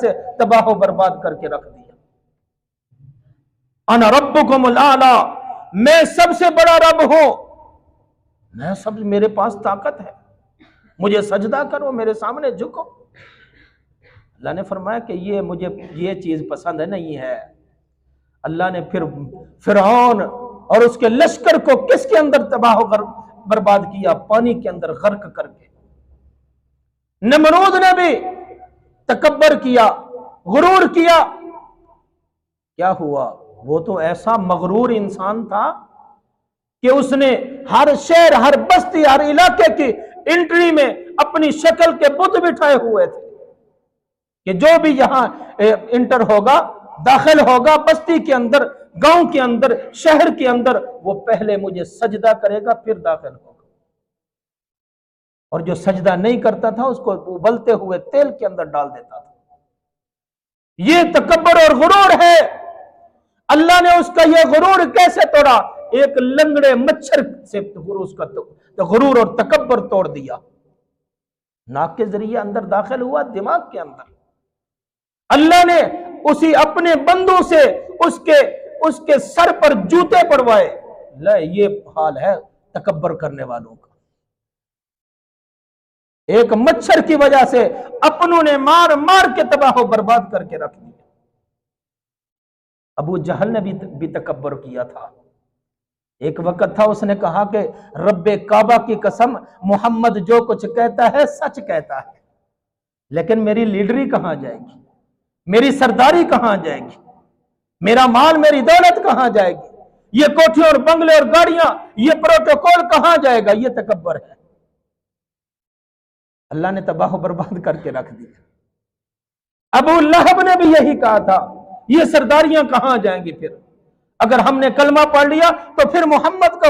سے تباہ و برباد کر کے رکھ دیا۔ انا ربکم الاعلی، میں سب سے بڑا رب ہوں، میرے پاس طاقت ہے، مجھے سجدہ کرو، میرے سامنے جھکو۔ اللہ نے فرمایا کہ مجھے یہ چیز پسند نہیں ہے۔ اللہ نے پھر فرعون اور اس کے لشکر کو کس کے اندر تباہ و برباد کیا؟ پانی کے اندر غرق کر کے۔ نمرود نے بھی تکبر کیا، غرور کیا، کیا ہوا؟ وہ تو ایسا مغرور انسان تھا کہ اس نے ہر شہر، ہر بستی، ہر علاقے کی انٹری میں اپنی شکل کے بت بٹھائے ہوئے تھے کہ جو بھی یہاں انٹر ہوگا، داخل ہوگا بستی کے اندر، گاؤں کے اندر، شہر کے اندر، وہ پہلے مجھے سجدہ کرے گا پھر داخل ہوگا، اور جو سجدہ نہیں کرتا تھا اس کو ابلتے ہوئے تیل کے اندر ڈال دیتا تھا۔ یہ تکبر اور غرور ہے۔ اللہ نے اس کا یہ غرور کیسے توڑا؟ ایک لنگڑے مچھر سے اس کا غرور اور تکبر توڑ دیا۔ ناک کے ذریعے اندر داخل ہوا، دماغ کے اندر۔ اللہ نے اسی اپنے بندوں سے اس کے سر پر جوتے پڑوائے۔ یہ حال ہے تکبر کرنے والوں کا۔ ایک مچھر کی وجہ سے اپنوں نے مار مار کے تباہ و برباد کر کے رکھ دیا۔ ابو جہل نے بھی تکبر کیا تھا۔ ایک وقت تھا اس نے کہا کہ رب کعبہ کی قسم، محمد جو کچھ کہتا ہے سچ کہتا ہے، لیکن میری لیڈری کہاں جائے گی؟ میری سرداری کہاں جائے گی؟ میرا مال، میری دولت کہاں جائے گی؟ یہ کوٹھیاں اور بنگلے اور گاڑیاں، یہ پروٹوکول کہاں جائے گا؟ یہ تکبر ہے۔ اللہ نے تباہ و برباد کر کے رکھ دیا۔ ابو لہب نے بھی یہی کہا تھا، یہ سرداریاں کہاں جائیں گی؟ پھر اگر ہم نے کلمہ پڑھ لیا تو پھر محمد کا